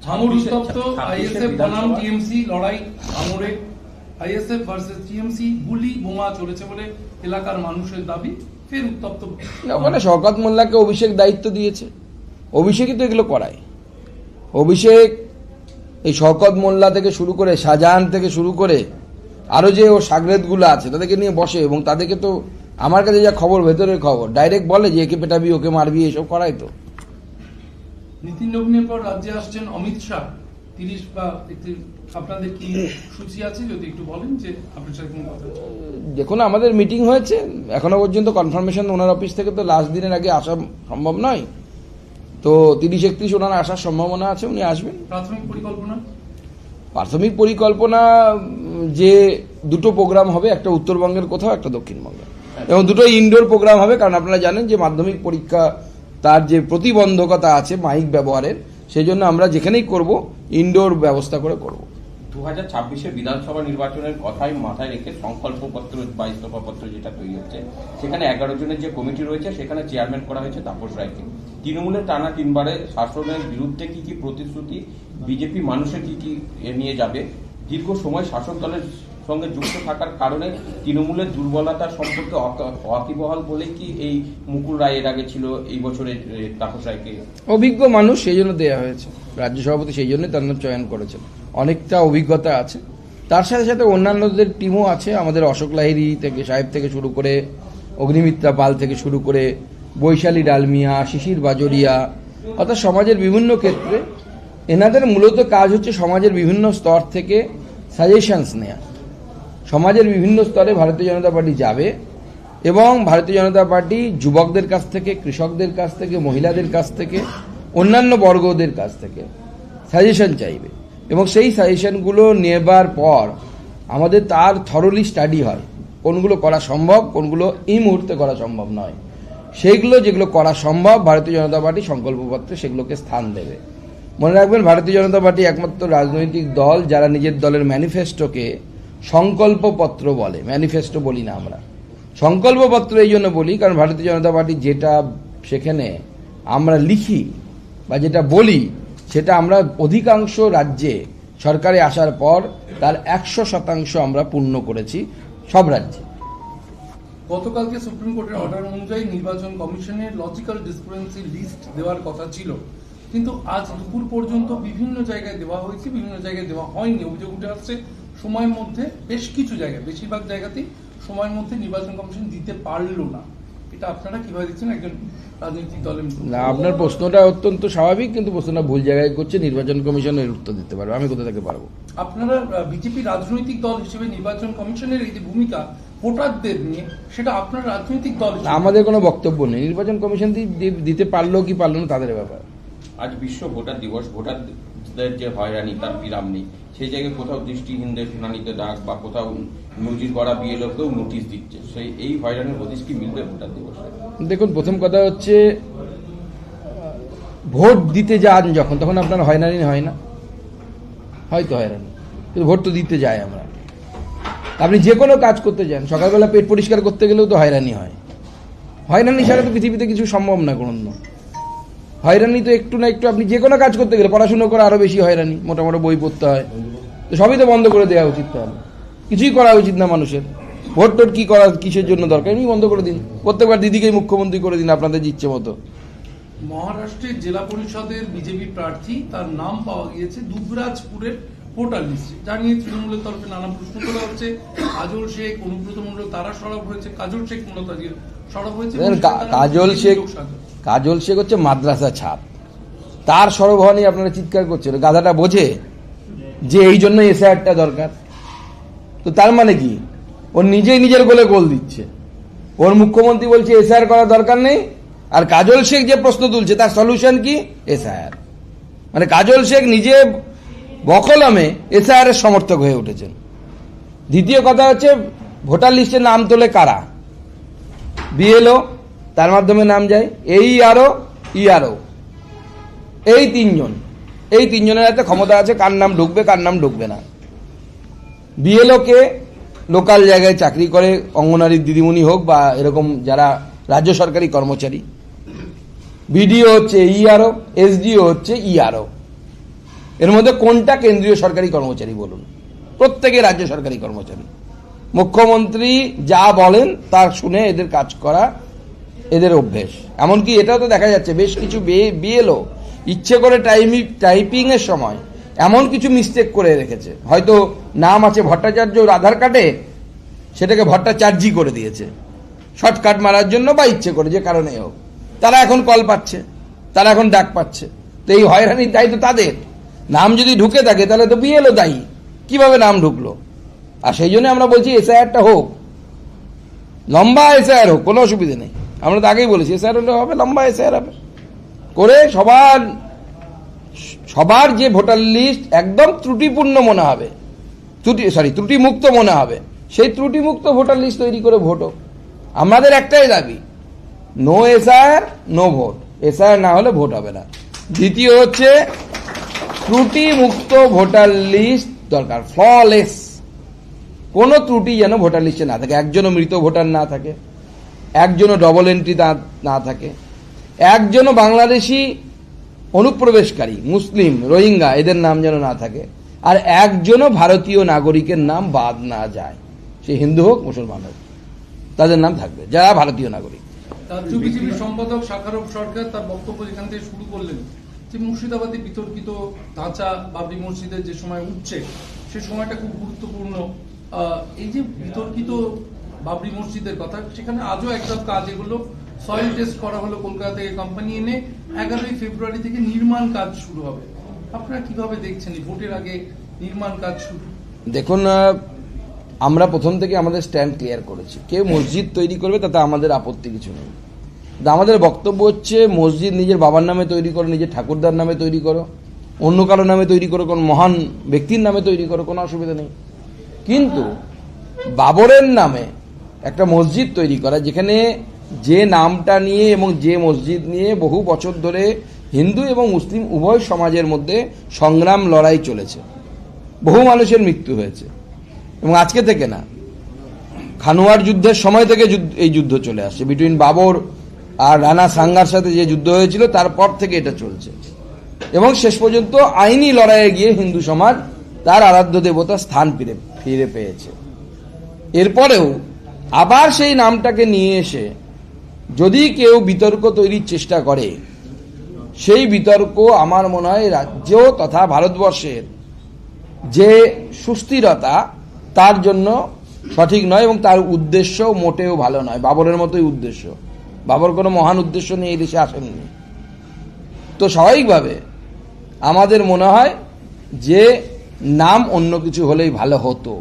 ভাঙড় উত্তপ্ত, আইএসএফ বনাম টিএমসি লড়াই ভাঙড়ে, আইএসএফ ভার্সেস টিএমসি, গুলি বোমা চলেছে বলে এলাকার মানুষের দাবি, ফের উত্তপ্ত। মানে শওকত মোল্লাকে অভিষেক দায়িত্ব দিয়েছে, অভিষেকই তো এগুলো করায়। অভিষেক এই শওকত মোল্লা থেকে শুরু করে শাহজাহান থেকে শুরু করে আরো যে ও সাগরেদগুলো আছে তাদেরকে নিয়ে বসে, এবং তাদেরকে তো আমার কাছে যা খবর, ভেতরের খবর, ডাইরেক্ট বলে যে একে পেটাবি ওকে মারবি, এসব করাই তো। নীতিন নবীনের পর রাজ্যে আসছেন অমিত শাহ, 30 বা আপনাদের কি সূচি আছে যদি একটু বলেন, যে আপনার সাথে কোনো কথা? দেখুন, আমাদের মিটিং হয়েছে, এখনো পর্যন্ত কনফার্মেশন ওনার অফিস থেকে তো লাস্ট দিনের আগে আসা সম্ভব নয়, তো 30-31 ওনার আসার সম্ভাবনা আছে, উনি আসবেন। প্রাথমিক পরিকল্পনা? প্রাথমিক পরিকল্পনা যে দুটো প্রোগ্রাম হবে, একটা উত্তরবঙ্গের কোথাও, একটা দক্ষিণবঙ্গে, এবং দুটো ইনডোর প্রোগ্রাম হবে, কারণ আপনারা জানেন যে মাধ্যমিক পরীক্ষা তার যে প্রতিবন্ধকতা আছে মাইক ব্যবহারের, সেই জন্য আমরা যেখানেই করব ইনডোর ব্যবস্থা করে করব। 2026-এর বিধানসভা নির্বাচনের কথাই মাথায় রেখে সংকল্পপত্র 22 দফাপত্র যেটা তৈরি হচ্ছে, সেখানে 11 জনের যে কমিটি রয়েছে সেখানে চেয়ারম্যান করা হয়েছে তাপস রায়কে। তৃণমূলের টানা 3 বারে শাসনের বিরুদ্ধে কি কি প্রতিশ্রুতি, বিজেপি মানুষের কি কি নিয়ে যাবে, দীর্ঘ সময় শাসক দলের সঙ্গে যুক্ত থাকার কারণে তৃণমূলের দুর্বলতা সম্পর্কে ওয়াকিবহাল বলে কি এই মুকুল রায় এর আগে ছিল, এই বছরের তাপস রায়কে অভিজ্ঞ মানুষ সেই জন্য দেওয়া হয়েছে, রাজ্য সভাপতি সেই জন্য তার নাম চয়ন করেছেন, অনেকটা অভিজ্ঞতা আছে, তার সাথে সাথে অন্যান্যদের টিমও আছে, আমাদের অশোক লাহিড়ী থেকে সাহেব থেকে শুরু করে অগ্নিমিত্রা পাল থেকে শুরু করে বৈশালী ডালমিয়া, শিশির বাজরিয়া, অর্থাৎ সমাজের বিভিন্ন ক্ষেত্রে এনাদের মূলত কাজ হচ্ছে সমাজের বিভিন্ন স্তর থেকে সাজেশনস নেওয়া। সমাজের বিভিন্ন স্তরে ভারতীয় জনতা পার্টি যাবে, এবং ভারতীয় জনতা পার্টি যুবকদের কাছ থেকে, কৃষকদের কাছ থেকে, মহিলাদের কাছ থেকে, অন্যান্য বর্গদের কাছ থেকে সাজেশন চাইবে, এবং সেই সাজেশনগুলো নেবার পর আমাদের তার থরলি স্টাডি হয়, কোনগুলো করা সম্ভব, কোনগুলো এই মুহূর্তে করা সম্ভব নয়। সেইগুলো যেগুলো করা সম্ভব ভারতীয় জনতা পার্টি সংকল্পপত্রে সেগুলোকে স্থান দেবে। মনে রাখবেন, ভারতীয় জনতা পার্টি একমাত্র রাজনৈতিক দল যারা নিজের দলের ম্যানিফেস্টোকে সংকল্পপত্র বলে, ম্যানিফেস্টো বলি না আমরা। সংকল্পপত্র এই জন্য বলি কারণ ভারতীয় জনতা পার্টি যেটা সেখানে আমরা লিখি বা যেটা বলি, সেটা আমরা অধিকাংশ রাজ্যে সরকারে আসার পর তার 100% আমরা পূর্ণ করেছি সব রাজ্যে। গতকালকে সুপ্রিম কোর্টের অর্ডার অনুযায়ী নির্বাচন কমিশনের লজিক্যাল ডিসক্রিপেন্সি লিস্ট দেওয়ার কথা ছিল, কিন্তু আজ দুপুর পর্যন্ত বিভিন্ন জায়গায় দেওয়া হয়েছে, বিভিন্ন জায়গায় দেওয়া হয়নি। অভিযোগ উঠে আসছে সময়ের মধ্যে বেশ কিছু জায়গায়, বেশিরভাগ জায়গাতেই সময়ের মধ্যে নির্বাচন কমিশন দিতে পারলো না। এটা আপনারা কিভাবে দেখছেন একজন রাজনৈতিক দলের? না, আপনার প্রশ্নটা অত্যন্ত স্বাভাবিক, কিন্তু প্রশ্নটা ভুল জায়গায় করছে। নির্বাচন কমিশনের উত্তর দিতে পারবো, আমি কোথা থেকে পারবো? আপনারা বিজেপি রাজনৈতিক দল হিসেবে নির্বাচন কমিশনের এই যে ভূমিকা ভোটারদের নিয়ে, সেটা আপনার রাজনৈতিক দল, আমাদের কোনো বক্তব্য নেই। নির্বাচন কমিশন দিতে পারলো কি পারলো না তাদের ব্যাপার। আজ বিশ্ব ভোটার দিবস, ভোটারদের যে হয়রানি তার বিরাম নেই, সেই জায়গায় কোথাও দৃষ্টিহীনদের শুনানিতে ডাক বা কোথাও নজির করা বিএলওকেও নোটিশ দিচ্ছে, সেই এই হয়রানির হদিশ কি মিলবে ভোটার দিবসে? দেখুন, প্রথম কথা হচ্ছে ভোট দিতে যান যখন, তখন আপনার হয়রানি হয় না? হয়তো হয়রানি, কিন্তু ভোট তো দিতে যায় আমরা। আপনি যে কোনো কাজ করতে যান, সকালবেলা পেট পরিষ্কার করতে গেলেও তো হয়রানি হয়। হয়রানি ছাড়া তো পৃথিবীতে কিছু সম্ভব না কোনো। হয়রানি তো একটু না একটু, আপনি যে কোনো কাজ করতে গেলে, পড়াশুনো করে আরো বেশি হয়রানি, মোটামুটি বই পড়তে হয়, তো সবই তো বন্ধ করে দেওয়া উচিত। তাহলে কিছুই করা উচিত না মানুষের। ভোট টোট কি করা, কিসের জন্য দরকার, এমনি বন্ধ করে দিন। প্রত্যেকবার দিদিকেই মুখ্যমন্ত্রী করে দিন আপনাদের ইচ্ছে মতো। মহারাষ্ট্রের জেলা পরিষদের বিজেপি প্রার্থী, তার নাম পাওয়া গিয়েছে দুবরাজপুরের ভোটার লিস্টে, যা নিয়ে তৃণমূলের তরফে নানা প্রশ্ন তোলা হচ্ছে। কাজল শেখ, অনুব্রত মণ্ডল তারা সরব হয়েছে, কাজল শেখ মূলত সরব হয়েছে। কাজল শেখ হচ্ছে মাদ্রাসা ছাপ, তার সরব হওয়া নিয়ে আপনারা চিৎকার করছেন। গাধাটা বোঝে যে এই জন্য এসআইআরটা দরকার, তো তার মানে কি ওর নিজেই নিজের গোলে গোল দিচ্ছে। ওর মুখ্যমন্ত্রী বলছে এসআইআর করার দরকার নেই, আর কাজল শেখ যে প্রশ্ন তুলছে তার সলিউশন কি? এসআইআর। মানে কাজল শেখ নিজে বকলমে এসআইআর এর সমর্থক হয়ে উঠেছেন। দ্বিতীয় কথা হচ্ছে, ভোটার লিস্টে নাম তোলে কারা? বিএলও, তার মাধ্যমে নাম যায় এইআরও, ইআরও, এই তিনজনের হাতে ক্ষমতা আছে কার নাম ঢুকবে কার নাম ঢুকবে না। বিএলও কে লোকাল জায়গায় চাকরি করে, অঙ্গনারী দিদিমণি হোক বা এরকম যারা রাজ্য সরকারি কর্মচারী। বিডিও হচ্ছে ইআরও, এসডিও হচ্ছে ইআরও। এর মধ্যে কোনটা কেন্দ্রীয় সরকারি কর্মচারী বলুন? প্রত্যেকে রাজ্য সরকারি কর্মচারী। মুখ্যমন্ত্রী যা বলেন তার শুনে এদের কাজ করা এদের অভ্যেস। এমনকি এটাও তো দেখা যাচ্ছে বেশ কিছু বিএলও ইচ্ছে করে টাইপিং এর সময় এমন কিছু মিস্টেক করে রেখেছে, হয়তো নাম আছে ভট্টাচার্য আধার কার্ডে, সেটাকে ভট্টাচার্যি করে দিয়েছে শর্টকাট মারার জন্য বা ইচ্ছে করে, যে কারণে হোক। তারা এখন কল পাচ্ছে, তারা এখন ডাক পাচ্ছে। তো এই হয়রানির দায়ী তো তাদের। নাম যদি ঢুকে থাকে তাহলে তো বিএলও দায়ী, কিভাবে নাম ঢুকলো। আর সেই জন্য আমরা বলছি এসআইআরটা হোক, লম্বা এসআইআর হোক, কোনো অসুবিধা নেই। আমরা তো আগেই বলেছি এসআইআর হলে হবে, লম্বা এসআইআর হবে, করে সবার যে ভোটার লিস্ট একদম ত্রুটিপূর্ণ মনে হবে, ত্রুটিমুক্ত মনে হবে, সেই ত্রুটিমুক্ত ভোটার লিস্ট তৈরি করে ভোট হোক। আমাদের একটাই দাবি, no SIR no vote. SIR না হলে ভোট হবে না। দ্বিতীয় হচ্ছে ত্রুটিমুক্ত ভোটার লিস্ট দরকার, ফ্ললেস। কোনো ত্রুটি যেন ভোটার লিস্টে না থাকে, একজনও মৃত ভোটার না থাকে, একজনও ডবল এন্ট্রি না থাকে, একজনও বাংলাদেশি অনুপ্রবেশকারী মুসলিম রোহিঙ্গা এদের নাম যেন না থাকে, আর একজনও ভারতীয় নাগরিকের নাম বাদ না যায়, সে হিন্দু হোক মুসলমান হোক, তাদের নাম থাকবে যারা ভারতীয় নাগরিক। রাজ্য বিজেপি সম্পাদক শাখারব সরকার তার বক্তব্য যেখান থেকে শুরু করলেন যে মুর্শিদাবাদে বিতর্কিত ধাঁচা বাবরি মসজিদের যে সময় উঠছে সে সময়টা খুব গুরুত্বপূর্ণ। এই যে বিতর্কিত বাবরি মসজিদের কথা, সেখানে আজও একটা কাজ, এগুলো সয়েল টেস্ট করা হলো কলকাতা থেকে কোম্পানি এনে, 11ই ফেব্রুয়ারি থেকে নির্মাণ কাজ শুরু হবে। আপনারা কিভাবে দেখছেন ভোটের আগে নির্মাণ কাজ শুরু? দেখুন, আমরা প্রথম থেকে আমাদের স্ট্যান্ড ক্লিয়ার করেছি, কেউ মসজিদ তৈরি করবে তাতে আমাদের আপত্তি কিছু নেই। আমাদের বক্তব্য হচ্ছে মসজিদ নিজের বাবার নামে তৈরি করো, নিজের ঠাকুরদার নামে তৈরি করো, অন্য কারো নামে তৈরি করো, কোন মহান ব্যক্তির নামে তৈরি করো, কোনো অসুবিধা নেই। কিন্তু বাবরের নামে একটা মসজিদ তৈরি করা, যেখানে যে নামটা নিয়ে এবং যে মসজিদ নিয়ে বহু বছর ধরে হিন্দু এবং মুসলিম উভয় সমাজের মধ্যে সংগ্রাম লড়াই চলেছে, বহু মানুষের মৃত্যু হয়েছে, এবং আজকে থেকে না, খানুয়ার যুদ্ধের সময় থেকে এই যুদ্ধ চলে আসছে, বিটুইন বাবর আর রানা সাঙ্গার সাথে যে যুদ্ধ হয়েছিল তারপর থেকে এটা চলছে, এবং শেষ পর্যন্ত আইনি লড়াইয়ে গিয়ে হিন্দু সমাজ তার আরাধ্য দেবতা স্থান ফিরে পেয়েছে। এরপরেও আবার সেই নামটাকে নিয়ে এসে যদি কেউ বিতর্ক তৈরির চেষ্টা করে, সেই বিতর্ক আমার মনে হয় রাজ্য তথা ভারতবর্ষের যে সুস্থিরতা তার জন্য সঠিক নয়, এবং তার উদ্দেশ্য মোটেও ভালো নয়। বাবরের মতোই উদ্দেশ্য, বাবর কোনো মহান উদ্দেশ্য নিয়ে এই দেশে আসেননি। তো স্বাভাবিকভাবে আমাদের মনে হয় যে নাম অন্য কিছু হলেই ভালো হতো।